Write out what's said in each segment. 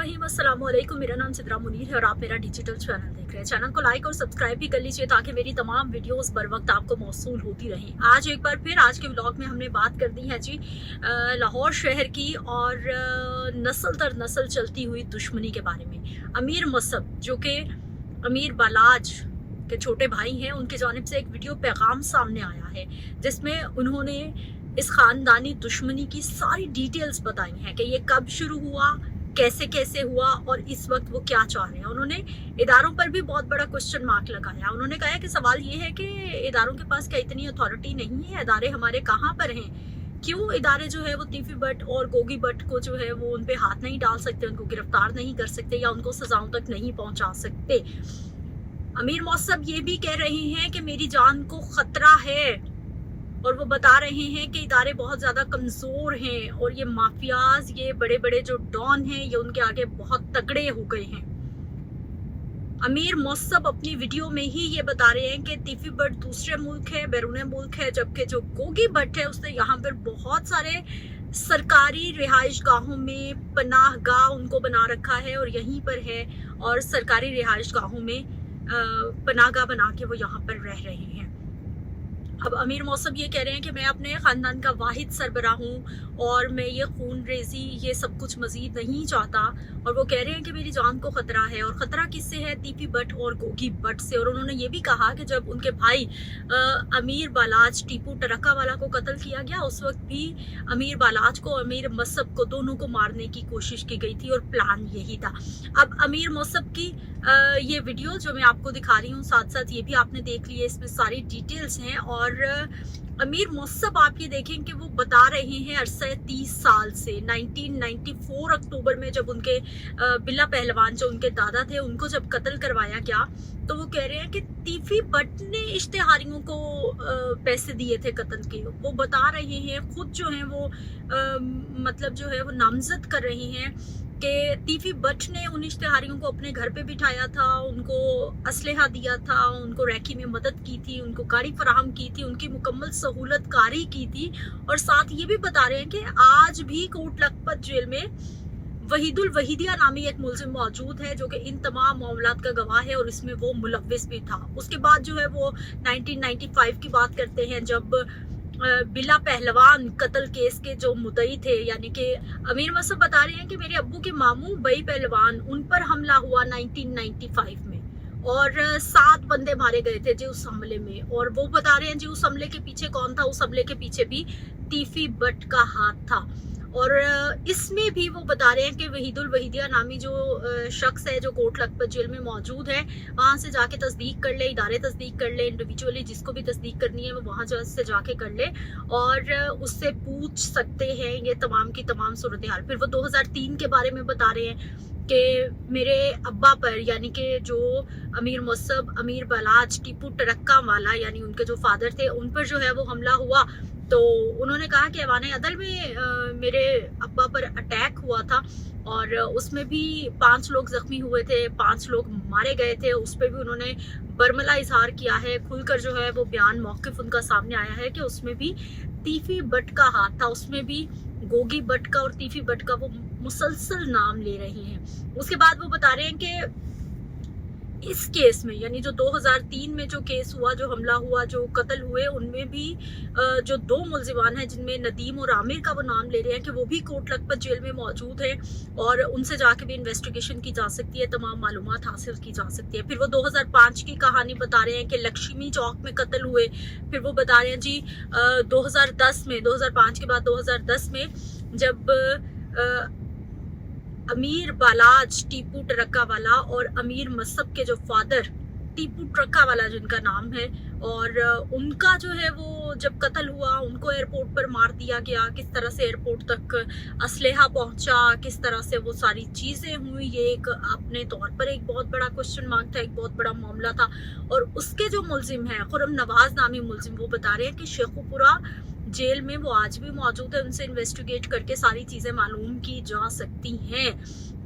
बिस्मिल्लाहिर्रहमानिर्रहीम। अस्सलाम वालेकुम। मेरा नाम सिद्रा मुनीर है और आप मेरा डिजिटल चैनल देख रहे हैं। चैनल को लाइक और सब्सक्राइब भी कर लीजिए ताकि मेरी तमाम वीडियोस बर वक्त आपको मौसूल होती रहें। आज एक बार फिर आज के व्लॉग में हमने बात कर दी है जी लाहौर शहर की और नस्ल दर नस्ल चलती हुई दुश्मनी के बारे में। अमीर मसब जो कि अमीर बालाज के छोटे भाई हैं, उनकी जानिब से एक वीडियो पैगाम सामने आया है जिसमें उन्होंने इस खानदानी दुश्मनी की सारी डिटेल्स बताई हैं कि ये कब शुरू हुआ, कैसे कैसे हुआ और इस वक्त वो क्या चाह रहे हैं। उन्होंने इदारों पर भी बहुत बड़ा क्वेश्चन मार्क लगाया। उन्होंने कहा कि सवाल ये है कि इदारों के पास क्या इतनी अथॉरिटी नहीं है, इदारे हमारे कहाँ पर हैं, क्यों इदारे जो है वो तीफी भट्ट और गोगी भट्ट को जो है वो उन पे हाथ नहीं डाल सकते, उनको गिरफ्तार नहीं कर सकते या उनको सजाओं तक नहीं पहुंचा सकते। अमीर मौसब ये भी कह रहे हैं कि मेरी जान को खतरा है और वो बता रहे हैं कि इदारे बहुत ज़्यादा कमज़ोर हैं और ये माफियाज, ये बड़े बड़े जो डॉन हैं, ये उनके आगे बहुत तगड़े हो गए हैं। अमीर मौसब अपनी वीडियो में ही ये बता रहे हैं कि तीफी भट्ट दूसरे मुल्क है, बैरून मुल्क है, जबकि जो गोगी भट्ट है उसने यहाँ पर बहुत सारे सरकारी रिहाइश गाहों में पनाह गाह उनको बना रखा है और यहीं पर है और सरकारी रिहाइश गाहों में पनाह गाह बना के वो यहाँ पर रह रहे हैं। अब अमीर मौसम ये कह रहे हैं कि मैं अपने ख़ानदान का वाहिद सरबराह हूँ और मैं ये खून रेजी ये सब कुछ मज़ीद नहीं चाहता, और वो कह रहे हैं कि मेरी जान को ख़तरा है। और ख़तरा किससे है? तीफी भट्ट और गोगी भट्ट से। और उन्होंने ये भी कहा कि जब उनके भाई अमीर बालाज टीपू टरक्का वाला को कत्ल किया गया, उस वक्त भी अमीर बालाज को, अमीर मसब को, दोनों को मारने की कोशिश की गई थी और प्लान यही था। अब अमीर मसब की ये वीडियो जो मैं आपको दिखा रही हूँ, साथ साथ ये भी आपने देख लिया, इसमें सारी डिटेल्स हैं। और अमीर मौसब आप ये देखें कि वो बता रहे हैं अरसे 30 साल से 1994 अक्टूबर में जब उनके बिल्ला पहलवान जो उनके दादा थे उनको जब कत्ल करवाया गया, तो वो कह रहे हैं कि तीफी भट्ट ने इश्तेहारियों को पैसे दिए थे कत्ल के। वो बता रहे हैं खुद जो है वो मतलब जो है वो नामजद कर रहे हैं कि तीफी भट्ट ने उन इश्तेहारियों को अपने घर पे बिठाया था, उनको असलहा दिया था, उनको रैकी में मदद की थी, उनको गाड़ी फराहम की थी, उनकी मुकम्मल सहूलत कारी की थी। और साथ ये भी बता रहे हैं कि आज भी कोट लखपत जेल में वहीदुल वहीदिया नामी एक मुलजिम मौजूद है जो कि इन तमाम मामलात का गवाह है और इसमें वो मुलव्विस भी था। उसके बाद जो है वो 1995 की बात करते हैं जब बिला पहलवान कत्ल केस के जो मुद्दई थे, यानी कि अमीर मसब बता रहे हैं कि मेरे अब्बू के मामू बई पहलवान, उन पर हमला हुआ 1995 में और 7 बंदे मारे गए थे जी उस हमले में। और वो बता रहे हैं जी उस हमले के पीछे कौन था? उस हमले के पीछे भी तीफी भट्ट का हाथ था। और इसमें भी वो बता रहे हैं कि वहीदुल वहीदिया नामी जो शख्स है जो कोट लखपत जेल में मौजूद है, वहाँ से जाके तस्दीक कर ले, इदारे तस्दीक कर ले, इंडिविजुअली जिसको भी तस्दीक करनी है वो वहाँ से जाके कर ले और उससे पूछ सकते हैं ये तमाम की तमाम सूरत हाल। फिर वो 2003 के बारे में बता रहे हैं कि मेरे अब्बा पर, यानी कि जो अमीर मसब अमीर बालाज टीपू टरक्का वाला यानी उनके जो फादर थे, उन पर जो है वो हमला हुआ। तो उन्होंने कहा कि ऐवान अदल में मेरे अब्बा पर अटैक हुआ था और उसमें भी 5 लोग जख्मी हुए थे, 5 लोग मारे गए थे। उस पर भी उन्होंने बर्मला इजहार किया है, खुलकर जो है वो बयान मौक़िफ़ उनका सामने आया है कि उसमें भी तीफी भट्ट का हाथ था, उसमें भी गोगी भट्ट का और तीफी भट्ट का वो मुसलसल नाम ले रहे हैं। उसके बाद वो बता रहे हैं कि इस केस में, यानी जो 2003 में जो केस हुआ, जो हमला हुआ, जो कत्ल हुए, उनमें भी जो 2 मुलजिमान हैं जिनमें नदीम और आमिर का वो नाम ले रहे हैं कि वो भी कोट लखपत जेल में मौजूद है और उनसे जाके भी इन्वेस्टिगेशन की जा सकती है, तमाम मालूमात हासिल की जा सकती है। फिर वो 2005 की कहानी बता रहे हैं कि लक्ष्मी चौक में कत्ल हुए। फिर वो बता रहे हैं जी 2010 में, 2005 के बाद 2010 में जब अमीर बालाज टीपू टरक्का वाला और अमीर मसब के जो फादर टीपू टरक्का वाला जिनका नाम है, और उनका जो है वो जब कत्ल हुआ उनको एयरपोर्ट पर मार दिया गया, किस तरह से एयरपोर्ट तक असलहा पहुंचा, किस तरह से वो सारी चीज़ें हुई, ये एक अपने तौर पर एक बहुत बड़ा क्वेश्चन मार्क था, एक बहुत बड़ा मामला था। और उसके जो मुलजिम हैं खुर्रम नवाज नामी मुलजिम, वो बता रहे हैं कि शेखुपुरा जेल में वो आज भी मौजूद है, उनसे इन्वेस्टिगेट करके सारी चीज़ें मालूम की जा सकती हैं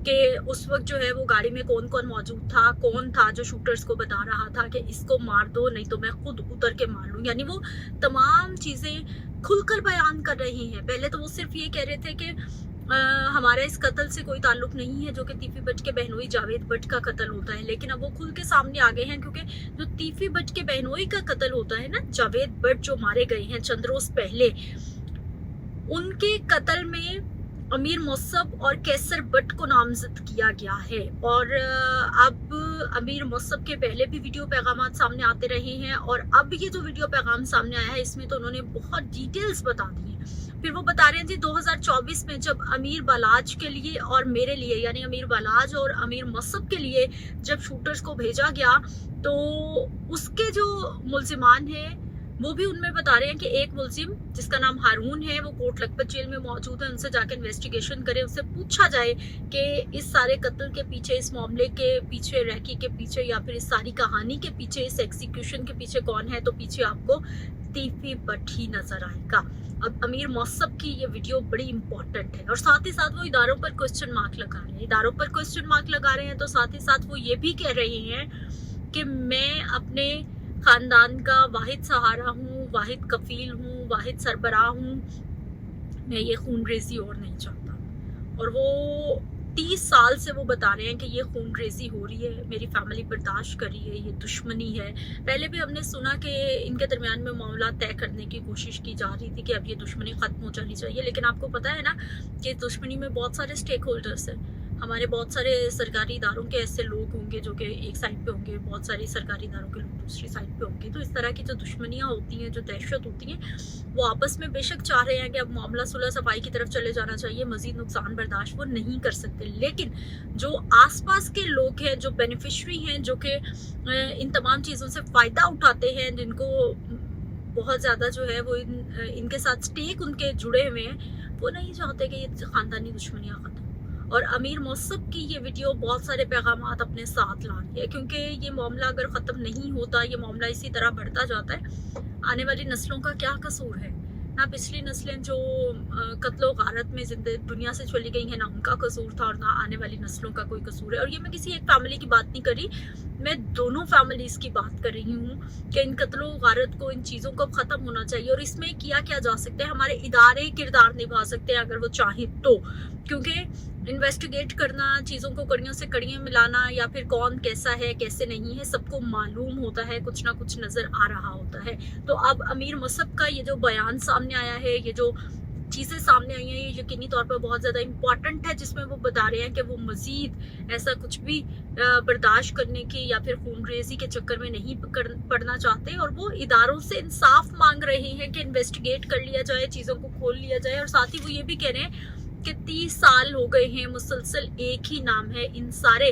कि उस वक्त जो है वो गाड़ी में कौन कौन मौजूद था, कौन था जो शूटर्स को बता रहा था कि इसको मार दो नहीं तो मैं खुद उतर के मार लूँ। यानी वो तमाम चीज़ें खुलकर बयान कर रही हैं। पहले तो वो सिर्फ ये कह रहे थे कि हमारा इस कत्ल से कोई ताल्लुक नहीं है जो कि तीफी बट के बहनोई जावेद बट का कत्ल होता है, लेकिन अब वो खुल के सामने आ गए हैं क्योंकि जो तीफी बट के बहनोई का कत्ल होता है ना, जावेद बट जो मारे गए हैं चंद रोज पहले, उनके कत्ल में अमीर मौसब और कैसर बट को नामजद किया गया है। और अब अमीर मौसब के पहले भी वीडियो पैगाम सामने आते रहे हैं और अब ये जो वीडियो पैगाम सामने आया है इसमें तो उन्होंने बहुत डिटेल्स बता दी हैं। फिर वो बता रहे हैं जी 2024 में जब अमीर बालाज के लिए और मेरे लिए, यानी अमीर बालाज और अमीर मौसब के लिए जब शूटर्स को भेजा गया तो उसके जो मुल्जिमान हैं वो भी उनमें बता रहे हैं कि एक मुल्जिम जिसका नाम हारून है वो कोट लखपत जेल में मौजूद है, उनसे जाकर इन्वेस्टिगेशन करें, उससे पूछा जाए कि इस सारे कत्ल के पीछे, इस मामले के पीछे, रैकी के पीछे या फिर इस सारी कहानी के पीछे, इस एग्जीक्यूशन के पीछे कौन है, तो पीछे आपको तीफी बट ही नजर आएगा। अब अमीर मौसब की ये वीडियो बड़ी इंपॉर्टेंट है और साथ ही साथ वो इदारों पर क्वेश्चन मार्क लगा रहे हैं। इदारों पर क्वेश्चन मार्क लगा रहे हैं तो साथ ही साथ वो ये भी कह रहे हैं कि मैं अपने खानदान का वाहिद सहारा हूँ, वाहिद कफील हूँ, वाहिद सरबराह हूँ, मैं ये खून रेजी और नहीं चाहता। और वो 30 साल से वो बता रहे हैं कि ये खून रेजी हो रही है, मेरी फैमिली बर्दाश्त कर रही है, ये दुश्मनी है। पहले भी हमने सुना कि इनके दरमियान में मामला तय करने की कोशिश की जा रही थी कि अब ये दुश्मनी खत्म हो जानी चाहिए, लेकिन आपको पता है ना कि दुश्मनी में बहुत सारे स्टेक होल्डर्स हैं। हमारे बहुत सारे सरकारी इदारों के ऐसे लोग होंगे जो कि एक साइड पे होंगे, बहुत सारे सरकारी इदारों के लोग दूसरी साइड पे होंगे। तो इस तरह की जो दुश्मनियां होती हैं, जो दहशत होती हैं, वो आपस में बेशक चाह रहे हैं कि अब मामला सुलह सफाई की तरफ चले जाना चाहिए, मजीद नुकसान बर्दाश्त वो नहीं कर सकते। लेकिन जो आसपास के लोग हैं, जो बेनिफिशरी हैं, जो कि इन तमाम चीज़ों से फ़ायदा उठाते हैं, जिनको बहुत ज़्यादा जो है वो इनके साथ स्टेक उनके जुड़े हुए हैं, वो नहीं चाहते कि ये ख़ानदानी दुश्मनियाँ ख़त्म। और अमीर मौसब की ये वीडियो बहुत सारे पैगामात अपने साथ ला रही है, क्योंकि ये मामला अगर ख़त्म नहीं होता, ये मामला इसी तरह बढ़ता जाता है, आने वाली नस्लों का क्या कसूर है? ना पिछली नस्लें जो कत्लो गारत में दुनिया से चली गई हैं, ना उनका कसूर था और ना आने वाली नस्लों का कोई कसूर है। और ये मैं किसी एक फैमिली की बात नहीं कर रही, मैं दोनों फैमिलीज़ की बात कर रही हूँ कि इन कत्लो गारत को, इन चीज़ों को ख़त्म होना चाहिए। और इसमें किया क्या जा सकता है? हमारे इदारे किरदार निभा सकते हैं अगर वो चाहें तो, क्योंकि इन्वेस्टिगेट करना, चीज़ों को कड़ियों से कड़ियाँ मिलाना, या फिर कौन कैसा है कैसे नहीं है, सबको मालूम होता है, कुछ ना कुछ नज़र आ रहा होता है। तो अब अमीर मौसब का ये जो बयान सामने आया है, ये जो चीज़ें सामने आई हैं, ये यकीनी तौर पर बहुत ज़्यादा इम्पॉर्टेंट है, जिसमें वो बता रहे हैं कि वो मज़ीद ऐसा कुछ भी बर्दाश्त करने की या फिर खून रेजी के चक्कर में नहीं पड़ना चाहते। और वो इदारों से इंसाफ मांग रहे हैं कि इन्वेस्टिगेट कर लिया जाए, चीज़ों को खोल लिया जाए। और साथ ही वो ये भी कह रहे हैं कि 30 साल हो गए हैं, मुसलसल एक ही नाम है इन सारे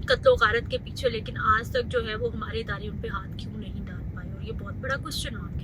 कत्लो गारत के पीछे, लेकिन आज तक जो है वो हमारे इदारे उन पे हाथ क्यों नहीं डाल पाए। और ये बहुत बड़ा क्वेश्चन मार्क है।